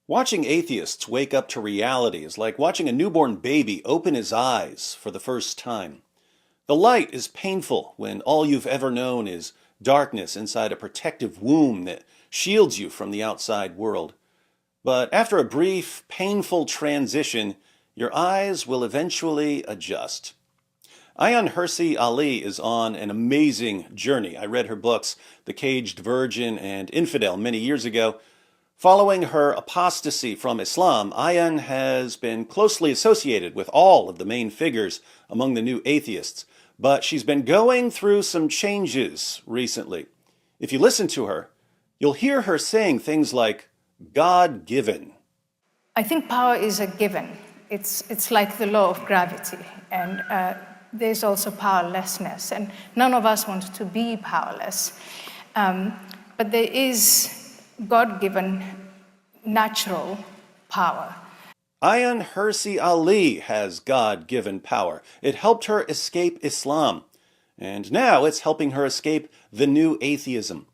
Watching atheists wake up to reality is like watching a newborn baby open his eyes for the first time. The light is painful when all you've ever known is darkness inside a protective womb that shields you from the outside world. But after a brief, painful transition, your eyes will eventually adjust. Ayaan Hirsi Ali is on an amazing journey. I read her books, The Caged Virgin and Infidel, many years ago. Following her apostasy from Islam, Ayaan has been closely associated with all of the main figures among the new atheists, but she's been going through some changes recently. If you listen to her, you'll hear her saying things like, God-given. I think power is a given. It's like the law of gravity, and there's also powerlessness, and none of us want to be powerless. But there is God-given natural power. Ayaan Hirsi Ali has God-given power. It helped her escape Islam, and now it's helping her escape the new atheism.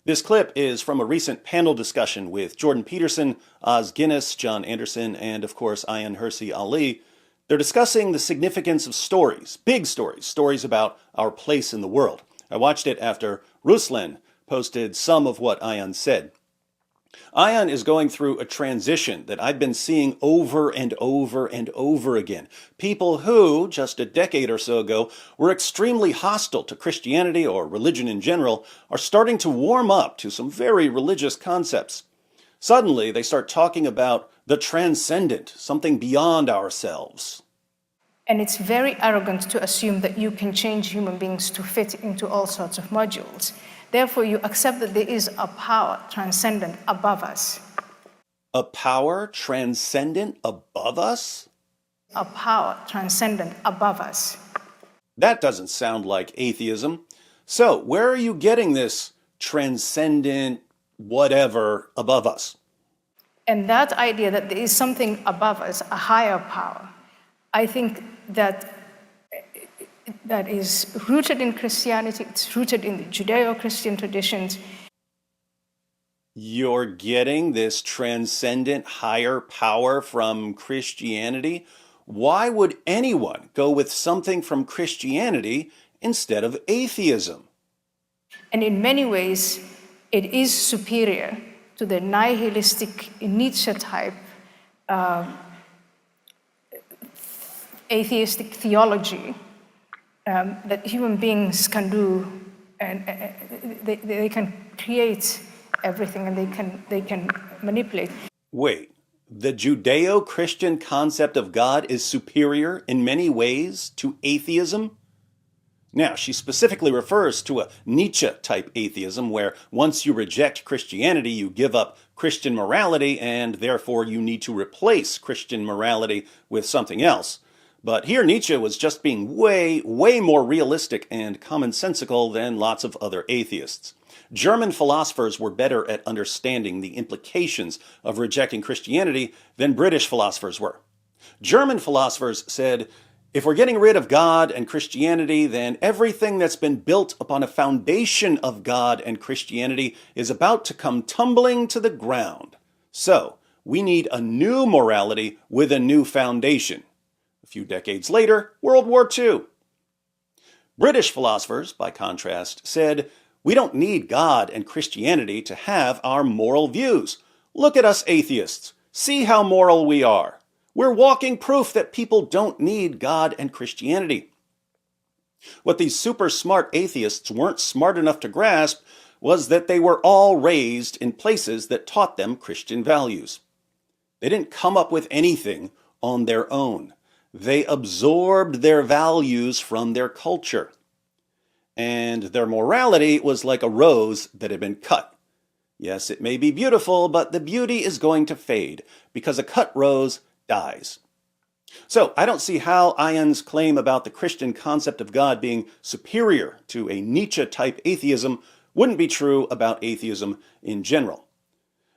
This clip is from a recent panel discussion with Jordan Peterson, Os Guinness, John Anderson, and of course Ayaan Hirsi Ali. They're discussing the significance of stories, big stories, stories about our place in the world. I watched it after Ruslan posted some of what Ayaan said. Ayaan is going through a transition that I've been seeing over and over and over again. People who, just a decade or so ago, were extremely hostile to Christianity or religion in general are starting to warm up to some very religious concepts. Suddenly, they start talking about the transcendent, something beyond ourselves. And it's very arrogant to assume that you can change human beings to fit into all sorts of modules. Therefore, you accept that there is a power transcendent above us. A power transcendent above us? A power transcendent above us. That doesn't sound like atheism. So, where are you getting this transcendent whatever above us? And that idea that there is something above us, a higher power, I think that is rooted in Christianity, it's rooted in the Judeo-Christian traditions. You're getting this transcendent higher power from Christianity? Why would anyone go with something from Christianity instead of atheism? And in many ways, it is superior to the nihilistic Nietzsche-type atheistic theology that human beings can do, and they can create everything, and they can manipulate. Wait, the Judeo-Christian concept of God is superior in many ways to atheism? Now, she specifically refers to a Nietzsche-type atheism where once you reject Christianity, you give up Christian morality, and therefore you need to replace Christian morality with something else. But here Nietzsche was just being way more realistic and commonsensical than lots of other atheists. German philosophers were better at understanding the implications of rejecting Christianity than British philosophers were. German philosophers said, if we're getting rid of God and Christianity, then everything that's been built upon a foundation of God and Christianity is about to come tumbling to the ground. So, we need a new morality with a new foundation. A few decades later, World War II. British philosophers, by contrast, said, we don't need God and Christianity to have our moral views. Look at us atheists. See how moral we are. We're walking proof that people don't need God and Christianity. What these super smart atheists weren't smart enough to grasp was that they were all raised in places that taught them Christian values. They didn't come up with anything on their own. They absorbed their values from their culture. And their morality was like a rose that had been cut. Yes, it may be beautiful, but the beauty is going to fade because a cut rose dies. So I don't see how Ayaan's claim about the Christian concept of God being superior to a Nietzsche-type atheism wouldn't be true about atheism in general.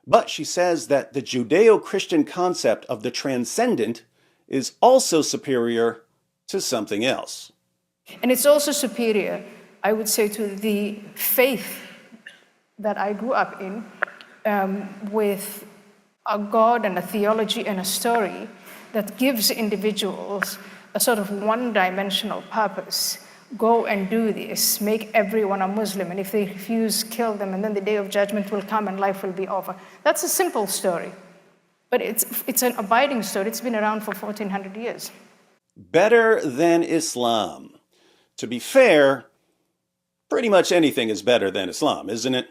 But she says that the Judeo-Christian concept of the transcendent is also superior to something else. And it's also superior, I would say, to the faith that I grew up in, with a God and a theology and a story that gives individuals a sort of one-dimensional purpose. Go and do this, make everyone a Muslim, and if they refuse, kill them, and then the day of judgment will come and life will be over. That's a simple story, but it's an abiding story. It's been around for 1400 years. Better than Islam. To be fair, pretty much anything is better than Islam, isn't it?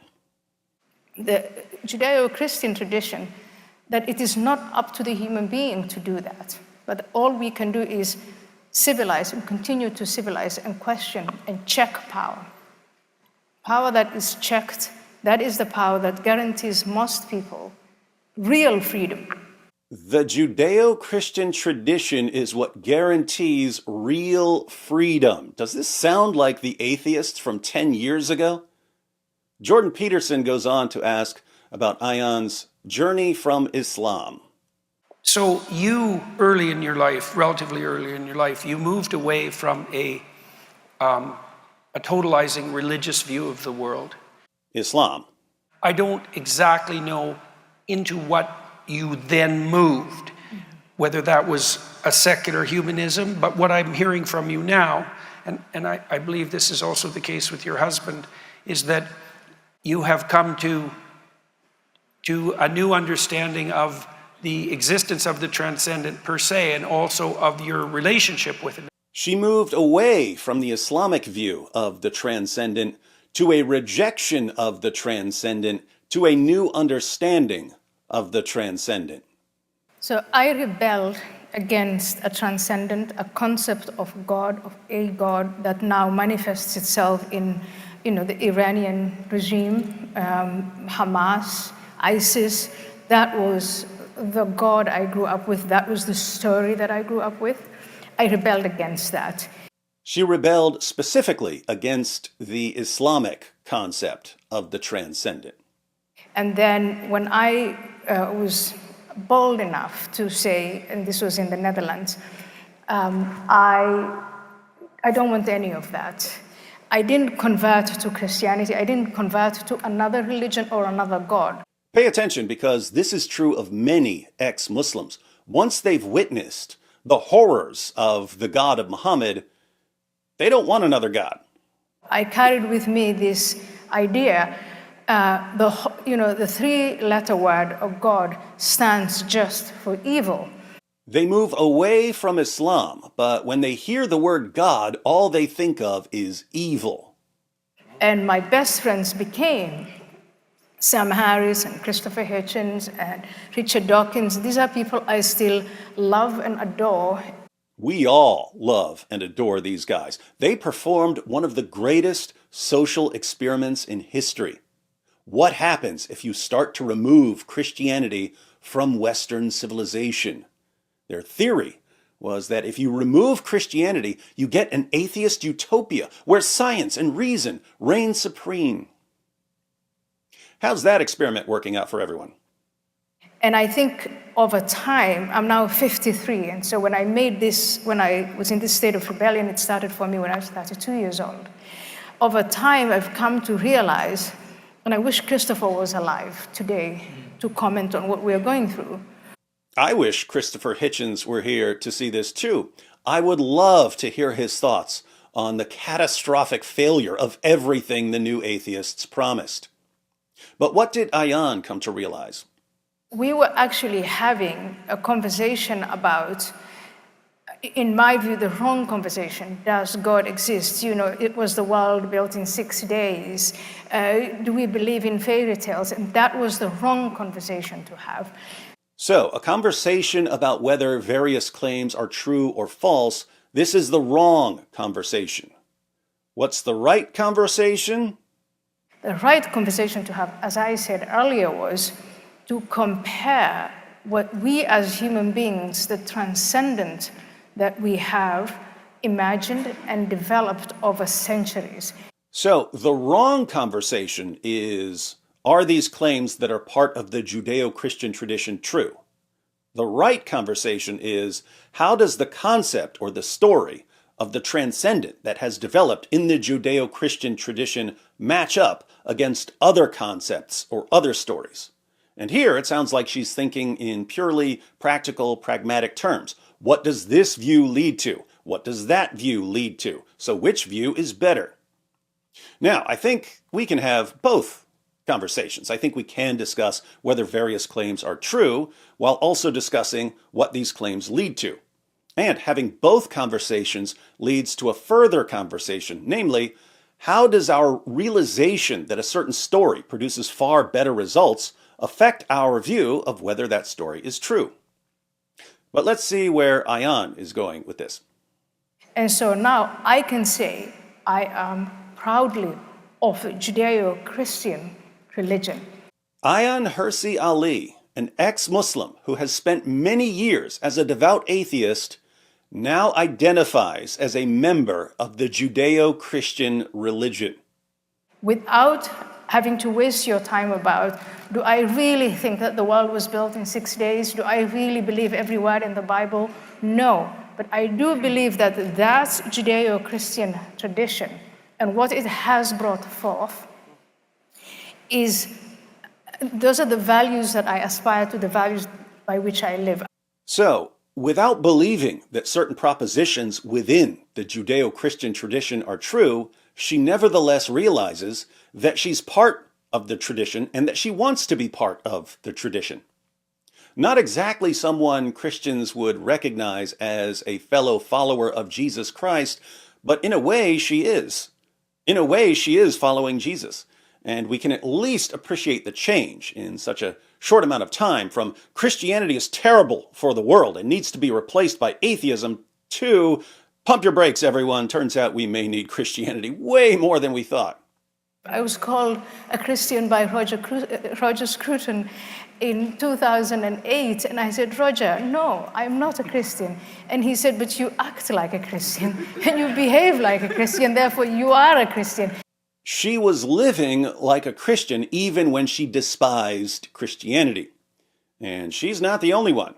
The Judeo-Christian tradition, that it is not up to the human being to do that, but all we can do is civilize and continue to civilize and question and check power. Power that is checked, that is the power that guarantees most people real freedom. The Judeo-Christian tradition is what guarantees real freedom. Does this sound like the atheists from 10 years ago? Jordan Peterson goes on to ask about Ayaan's journey from Islam. So you, early in your life, relatively early in your life, you moved away from a totalizing religious view of the world. Islam. I don't exactly know into what you then moved, whether that was a secular humanism, but what I'm hearing from you now, and I believe this is also the case with your husband, is that you have come to a new understanding of the existence of the transcendent per se, and also of your relationship with it. She moved away from the Islamic view of the transcendent to a rejection of the transcendent, to a new understanding of the transcendent. So I rebelled against a transcendent, a concept of God, of a God that now manifests itself in, the Iranian regime, Hamas, ISIS. That was the God I grew up with. That was the story that I grew up with. I rebelled against that. She rebelled specifically against the Islamic concept of the transcendent. And then when I was bold enough to say, and this was in the Netherlands, I don't want any of that. I didn't convert to Christianity. I didn't convert to another religion or another God. Pay attention, because this is true of many ex-Muslims. Once they've witnessed the horrors of the God of Muhammad, they don't want another God. I carried with me this idea, the three-letter word of God stands just for evil. They move away from Islam, but when they hear the word God, all they think of is evil. And my best friends became Sam Harris and Christopher Hitchens and Richard Dawkins. These are people I still love and adore. We all love and adore these guys. They performed one of the greatest social experiments in history. What happens if you start to remove Christianity from Western civilization? Their theory was that if you remove Christianity, you get an atheist utopia where science and reason reign supreme. How's that experiment working out for everyone? And I think over time, I'm now 53, and so when I made this, when I was in this state of rebellion, it started for me when I was 32 years old. Over time, I've come to realize, and I wish Christopher was alive today to comment on what we are going through. I wish Christopher Hitchens were here to see this too. I would love to hear his thoughts on the catastrophic failure of everything the new atheists promised. But what did Ayaan come to realize? We were actually having a conversation about, in my view, the wrong conversation. Does God exist? It was the world built in 6 days. Do we believe in fairy tales? And that was the wrong conversation to have. So, a conversation about whether various claims are true or false, this is the wrong conversation. What's the right conversation? The right conversation to have, as I said earlier, was to compare what we as human beings, the transcendent that we have imagined and developed over centuries. So, the wrong conversation is, are these claims that are part of the Judeo-Christian tradition true? The right conversation is, how does the concept or the story of the transcendent that has developed in the Judeo-Christian tradition match up against other concepts or other stories? And here it sounds like she's thinking in purely practical, pragmatic terms. What does this view lead to? What does that view lead to? So which view is better? Now, I think we can have both conversations. I think we can discuss whether various claims are true while also discussing what these claims lead to. And having both conversations leads to a further conversation, namely, how does our realization that a certain story produces far better results affect our view of whether that story is true? But let's see where Ayaan is going with this. And so now I can say I am proudly of a Judeo-Christian religion. Ayaan Hirsi Ali, an ex-Muslim who has spent many years as a devout atheist, now identifies as a member of the Judeo-Christian religion. Without having to waste your time about, do I really think that the world was built in 6 days? Do I really believe every word in the Bible? No. But I do believe that that's Judeo-Christian tradition, and what it has brought forth those are the values that I aspire to, the values by which I live. So, without believing that certain propositions within the Judeo-Christian tradition are true, she nevertheless realizes that she's part of the tradition and that she wants to be part of the tradition. Not exactly someone Christians would recognize as a fellow follower of Jesus Christ, but in a way she is. In a way she is following Jesus. And we can at least appreciate the change in such a short amount of time from Christianity is terrible for the world and needs to be replaced by atheism to pump your brakes, everyone. Turns out we may need Christianity way more than we thought. I was called a Christian by Roger Scruton in 2008, and I said, Roger, no, I'm not a Christian. And he said, but you act like a Christian, and you behave like a Christian, therefore you are a Christian. She was living like a Christian even when she despised Christianity. And she's not the only one.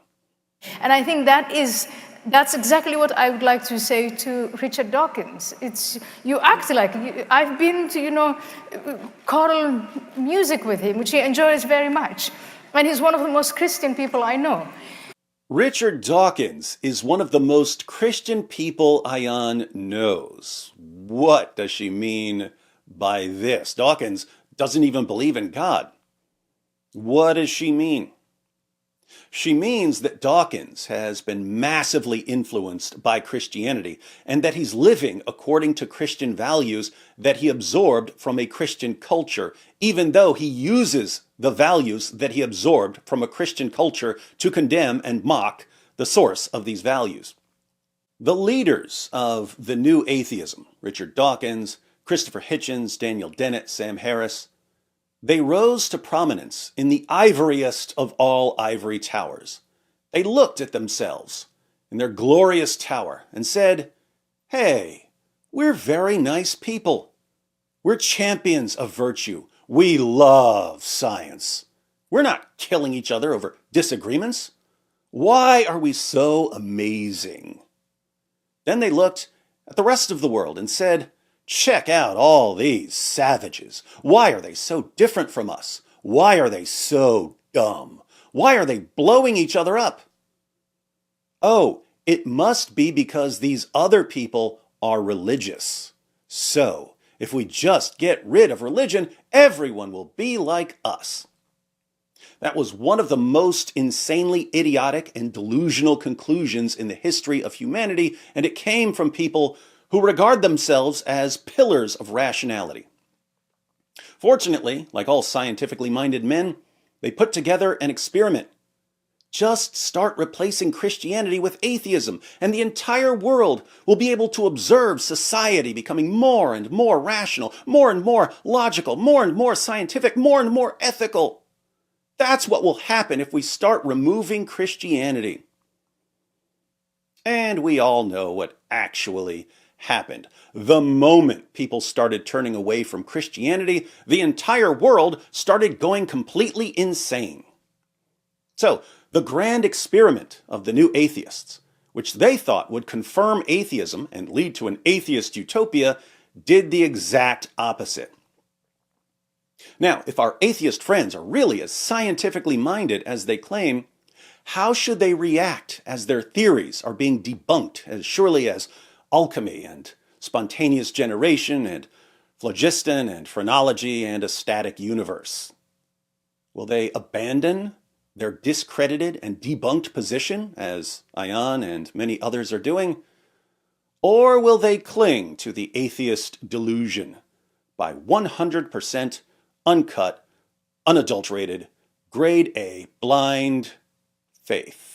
And I think that's exactly what I would like to say to Richard Dawkins. You act like, I've been to, choral music with him, which he enjoys very much. And he's one of the most Christian people I know. Richard Dawkins is one of the most Christian people Ayaan knows. What does she mean by this? Dawkins doesn't even believe in God. What does she mean? She means that Dawkins has been massively influenced by Christianity and that he's living according to Christian values that he absorbed from a Christian culture, even though he uses the values that he absorbed from a Christian culture to condemn and mock the source of these values. The leaders of the new atheism, Richard Dawkins, Christopher Hitchens, Daniel Dennett, Sam Harris, they rose to prominence in the ivoriest of all ivory towers. They looked at themselves in their glorious tower and said, hey, we're very nice people. We're champions of virtue. We love science. We're not killing each other over disagreements. Why are we so amazing? Then they looked at the rest of the world and said, check out all these savages. Why are they so different from us? Why are they so dumb? Why are they blowing each other up? Oh, it must be because these other people are religious. So, if we just get rid of religion, everyone will be like us. That was one of the most insanely idiotic and delusional conclusions in the history of humanity, and it came from people who regard themselves as pillars of rationality. Fortunately, like all scientifically minded men, they put together an experiment. Just start replacing Christianity with atheism, and the entire world will be able to observe society becoming more and more rational, more and more logical, more and more scientific, more and more ethical. That's what will happen if we start removing Christianity. And we all know what actually happened. The moment people started turning away from Christianity, the entire world started going completely insane. So, the grand experiment of the new atheists, which they thought would confirm atheism and lead to an atheist utopia, did the exact opposite. Now, if our atheist friends are really as scientifically minded as they claim, how should they react as their theories are being debunked as surely as alchemy and spontaneous generation and phlogiston and phrenology and a static universe? Will they abandon their discredited and debunked position, as Ayaan and many others are doing? Or will they cling to the atheist delusion by 100% uncut, unadulterated, grade A, blind faith?